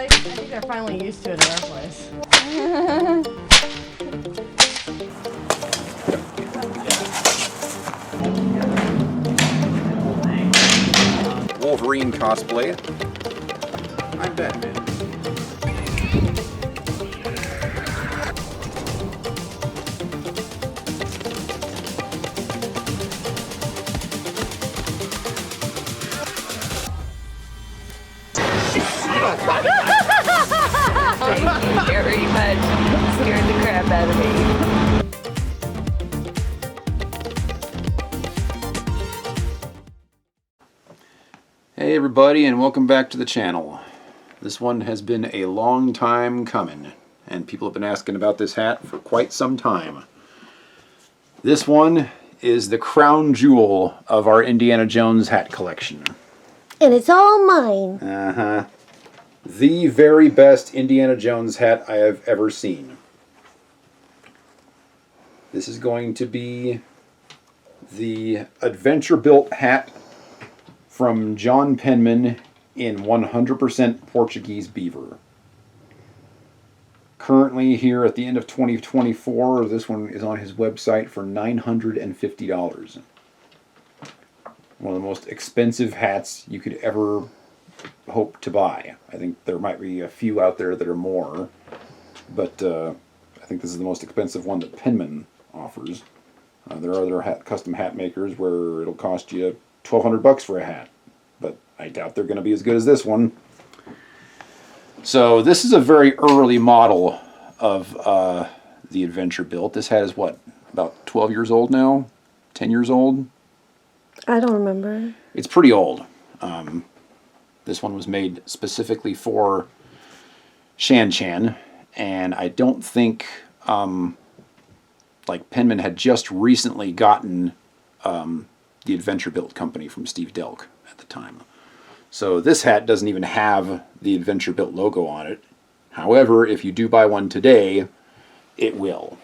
I think they're finally used to it in our place. Wolverine cosplay. I'm Batman. Thank you very much. Scared the crap out of me. Hey everybody, and welcome back to the channel. This one has been a long time coming, and people have been asking about this hat for quite some time. This one is the crown jewel of our Indiana Jones hat collection. And it's all mine. Uh-huh. The very best Indiana Jones hat I have ever seen. This is going to be the Adventurebilt hat from John Penman in 100% Portuguese beaver. Currently here at the end of 2024, this one is on his website for $950. One of the most expensive hats you could ever hope to buy. I think there might be a few out there that are more, but I think this is the most expensive one that Penman offers. There are other custom hat makers where it'll cost you $1,200 for a hat, but I doubt they're going to be as good as this one. So this is a very early model of the Adventurebilt. This hat is what, about 12 years old now? 10 years old? I don't remember. It's pretty old. This one was made specifically for Shan Chan, and I don't think like Penman had just recently gotten the Adventurebilt company from Steve Delk at the time. So this hat doesn't even have the Adventurebilt logo on it. However, if you do buy one today, it will.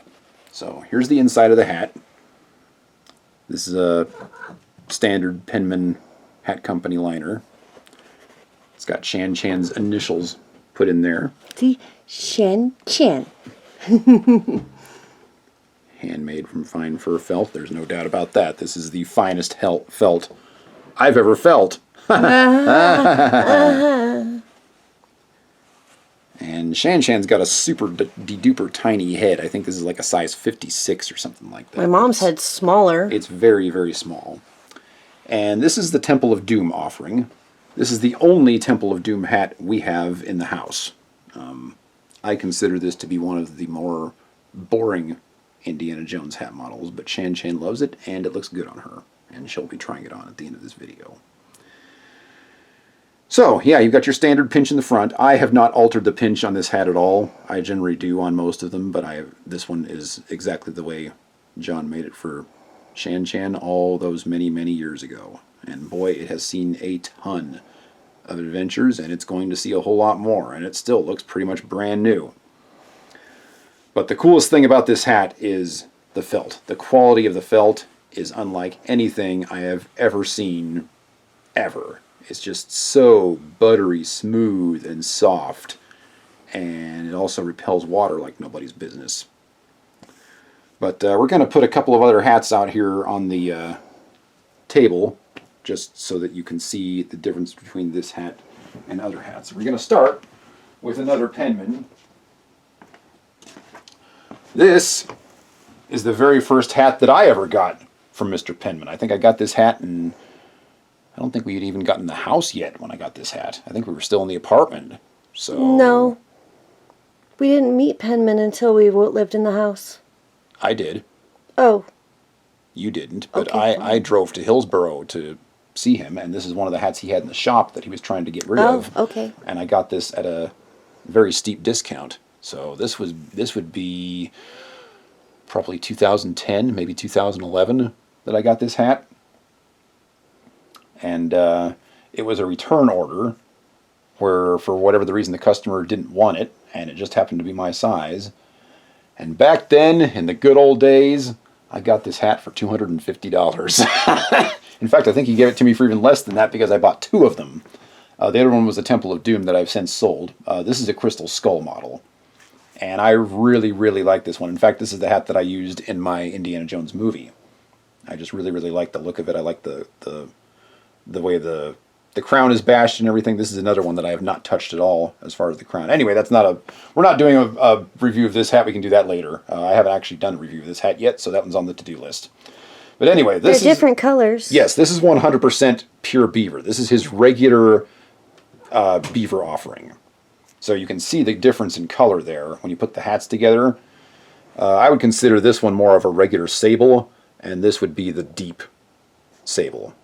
So here's the inside of the hat. This is a standard Penman hat company liner. It's got Shan Chan's initials put in there. See? Shan Chan. Handmade from fine fur felt. There's no doubt about that. This is the finest felt I've ever felt. And Shan Chan's got a super duper tiny head. I think this is like a size 56 or something like that. My mom's head's smaller. It's very, very small. And this is the Temple of Doom offering. This is the only Temple of Doom hat we have in the house. I consider this to be one of the more boring Indiana Jones hat models, but Shan Chan loves it, and it looks good on her, and she'll be trying it on at the end of this video. So, yeah, you've got your standard pinch in the front. I have not altered the pinch on this hat at all. I generally do on most of them, but this one is exactly the way John made it for Shan Chan all those many, many years ago. And boy, it has seen a ton of adventures, and it's going to see a whole lot more, and it still looks pretty much brand new. But the coolest thing about this hat is the felt. The quality of the felt is unlike anything I have ever seen, ever. It's just so buttery, smooth, and soft, and it also repels water like nobody's business. But we're going to put a couple of other hats out here on the table, just so that you can see the difference between this hat and other hats. We're going to start with another Penman. This is the very first hat that I ever got from Mr. Penman. I think I got this hat, and I don't think we had even gotten the house yet when I got this hat. I think we were still in the apartment. So No. We didn't meet Penman until we lived in the house. I did. Oh. You didn't, but Okay, I drove to Hillsboro to see him, and this is one of the hats he had in the shop that he was trying to get rid of. Oh, okay. And I got this at a very steep discount. So this would be probably 2010, maybe 2011 that I got this hat. And it was a return order where, for whatever the reason, the customer didn't want it, and it just happened to be my size. And back then, in the good old days, I got this hat for $250. In fact, I think he gave it to me for even less than that because I bought two of them. The other one was the Temple of Doom that I've since sold. This is a Crystal Skull model. And I really, really like this one. In fact, this is the hat that I used in my Indiana Jones movie. I just really, really like the look of it. I like the way the crown is bashed and everything. This is another one that I have not touched at all as far as the crown. Anyway, we're not doing a review of this hat. We can do that later. I haven't actually done a review of this hat yet, so that one's on the to-do list. But anyway, this They're different colors. Yes, this is 100% pure beaver. This is his regular beaver offering. So you can see the difference in color there when you put the hats together. I would consider this one more of a regular sable, and this would be the deep sable.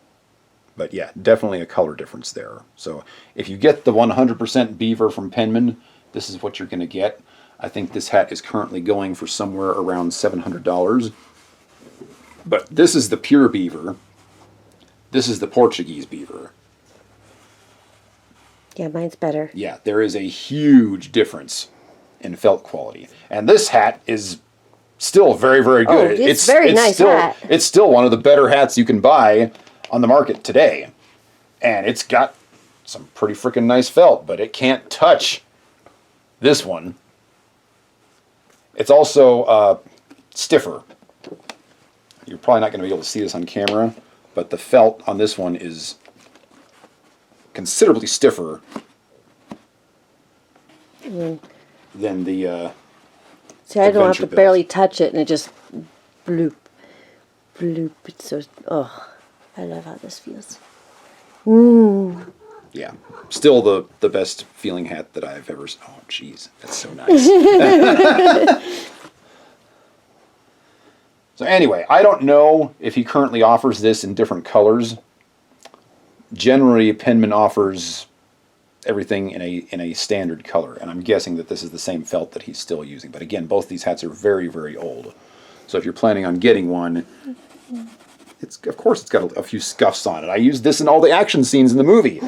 But yeah, definitely a color difference there. So if you get the 100% beaver from Penman, this is what you're going to get. I think this hat is currently going for somewhere around $700. But this is the pure beaver. This is the Portuguese beaver. Yeah, mine's better. Yeah, there is a huge difference in felt quality. And this hat is still very, very good. Oh, it's very nice hat. It's still one of the better hats you can buy on the market today. And it's got some pretty freaking nice felt, but it can't touch this one. It's also stiffer. You're probably not going to be able to see this on camera, but the felt on this one is considerably stiffer than the See, I don't have to Adventurebilt. barely touch it, and it just bloop, bloop. It's so, I love how this feels. Yeah, still the best feeling hat that I've ever. Oh, jeez, that's so nice. So anyway, I don't know if he currently offers this in different colors. Generally, Penman offers everything in a standard color, and I'm guessing that this is the same felt that he's still using. But again, both these hats are very, very old. So if you're planning on getting one, of course it's got a few scuffs on it. I used this in all the action scenes in the movie.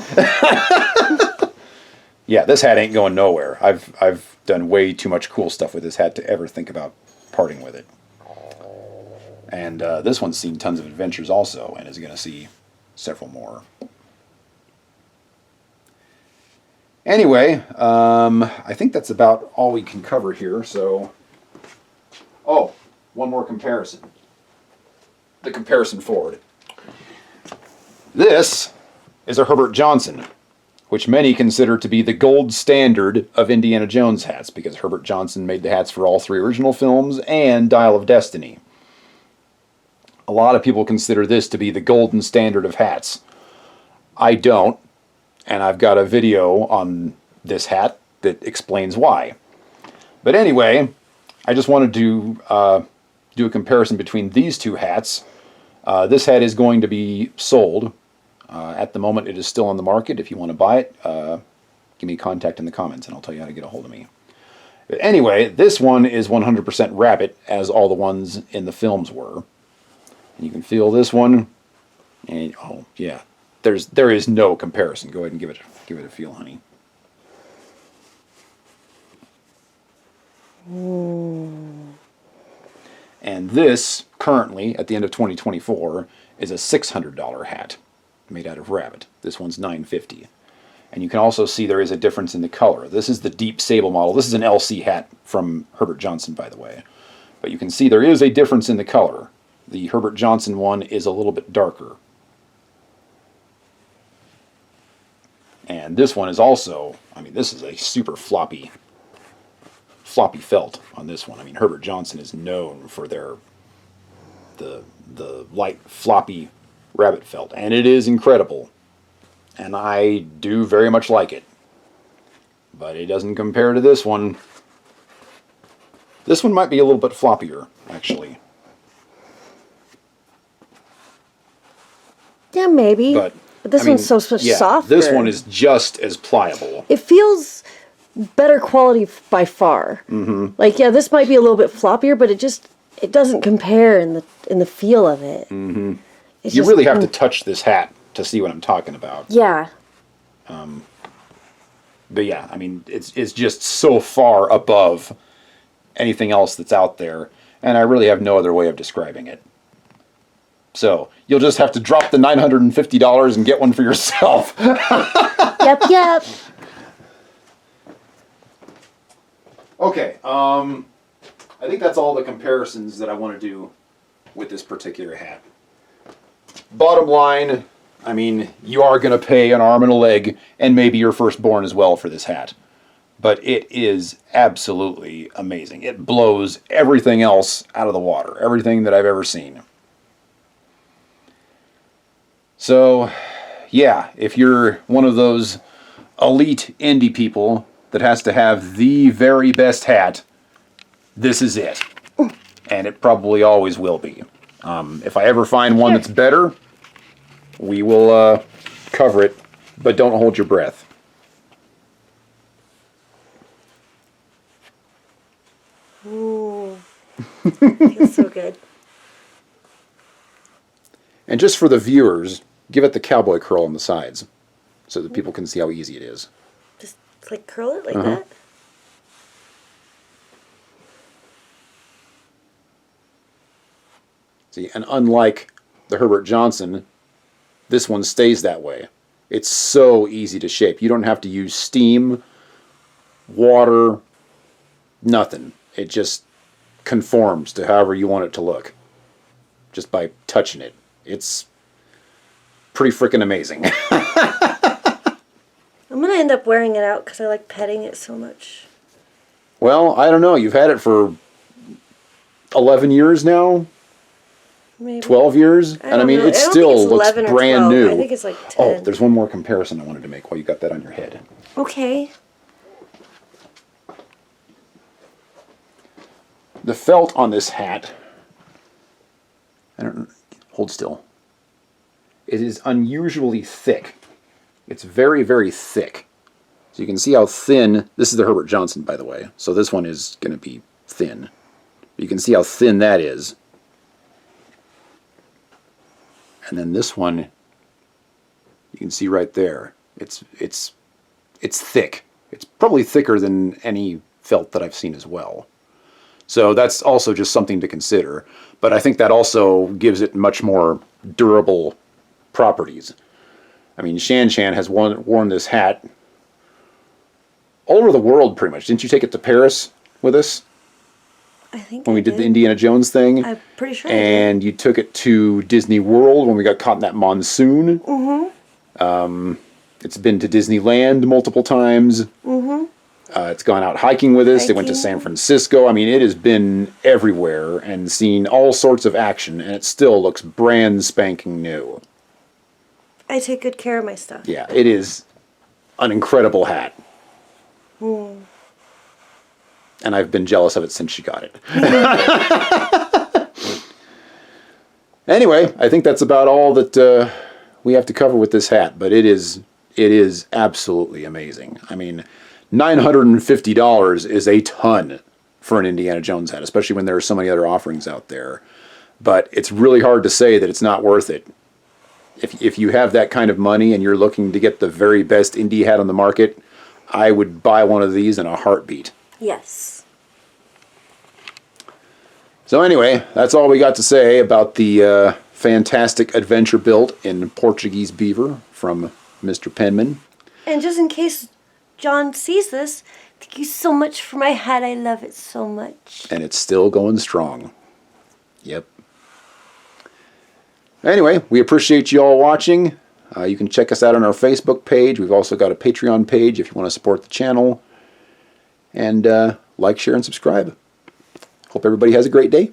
Yeah, this hat ain't going nowhere. I've done way too much cool stuff with this hat to ever think about parting with it. And this one's seen tons of adventures also, and is going to see several more. Anyway, I think that's about all we can cover here. So, one more comparison. The comparison forward. This is a Herbert Johnson, which many consider to be the gold standard of Indiana Jones hats, because Herbert Johnson made the hats for all 3 original films and Dial of Destiny. A lot of people consider this to be the golden standard of hats. I don't, and I've got a video on this hat that explains why. But anyway, I just wanted to do a comparison between these two hats. This hat is going to be sold. At the moment, it is still on the market. If you want to buy it, give me contact in the comments, and I'll tell you how to get a hold of me. But anyway, this one is 100% rabbit, as all the ones in the films were. And you can feel this one, and oh yeah, there is no comparison. Go ahead and give it a feel, honey. And this currently at the end of 2024 is a $600 hat made out of rabbit. This one's $950. And you can also see there is a difference in the color. This is the deep sable model. This is an LC hat from Herbert Johnson, by the way. But you can see there is a difference in the color. The Herbert Johnson one is a little bit darker. And this one is also, I mean, this is a super floppy felt on this one. I mean, Herbert Johnson is known for the light floppy rabbit felt, and it is incredible. And I do very much like it. But it doesn't compare to this one. This one might be a little bit floppier, actually. Yeah, maybe. But this one's so much softer. This one is just as pliable. It feels better quality by far. Mm-hmm. Like, yeah, this might be a little bit floppier, but it doesn't compare in the feel of it. Mm-hmm. You really have to touch this hat to see what I'm talking about. Yeah. But yeah, I mean, it's just so far above anything else that's out there, and I really have no other way of describing it. So you'll just have to drop the $950 and get one for yourself. Yep. Okay, I think that's all the comparisons that I want to do with this particular hat. Bottom line, I mean, you are going to pay an arm and a leg, and maybe your firstborn as well for this hat. But it is absolutely amazing. It blows everything else out of the water, everything that I've ever seen. So, yeah, if you're one of those elite indie people that has to have the very best hat, this is it. And it probably always will be. If I ever find one that's better, we will cover it, but don't hold your breath. Ooh. Feels so good. And just for the viewers, give it the cowboy curl on the sides so that people can see how easy it is. Just like curl it like that? See, and unlike the Herbert Johnson, this one stays that way. It's so easy to shape. You don't have to use steam, water, nothing. It just conforms to however you want it to look, just by touching it. It's pretty freaking amazing. I'm going to end up wearing it out because I like petting it so much. Well, I don't know. You've had it for 11 years now? Maybe. 12 years? And I mean, know. it I don't still think it's looks 11 or brand 12. new. I think it's like 10. Oh, there's one more comparison I wanted to make while you got that on your head. Okay. The felt on this hat, hold still. It is unusually thick. It's very, very thick. So you can see how thin, this is the Herbert Johnson, by the way. So this one is going to be thin. You can see how thin that is. And then this one, you can see right there. It's thick. It's probably thicker than any felt that I've seen as well. So that's also just something to consider. But I think that also gives it much more durable properties. I mean, Shan has worn this hat all over the world pretty much. Didn't you take it to Paris with us? I think when I we did the Indiana Jones thing? I'm pretty sure And you took it to Disney World when we got caught in that monsoon. Mm-hmm. It's been to Disneyland multiple times. Mm-hmm. It's gone out hiking with us. It went to San Francisco. I mean, it has been everywhere and seen all sorts of action, and it still looks brand spanking new. I take good care of my stuff. Yeah, it is an incredible hat. And I've been jealous of it since she got it. Anyway, I think that's about all that we have to cover with this hat, but it is absolutely amazing. I mean, $950 is a ton for an Indiana Jones hat, especially when there are so many other offerings out there. But it's really hard to say that it's not worth it. If you have that kind of money and you're looking to get the very best indie hat on the market, I would buy one of these in a heartbeat. Yes. So anyway, that's all we got to say about the fantastic Adventurebilt in Portuguese beaver from Mr. Penman. And just in case John sees this, thank you so much for my hat. I love it so much. And it's still going strong. Yep. Anyway, we appreciate you all watching. You can check us out on our Facebook page. We've also got a Patreon page if you want to support the channel. And like, share, and subscribe. Hope everybody has a great day.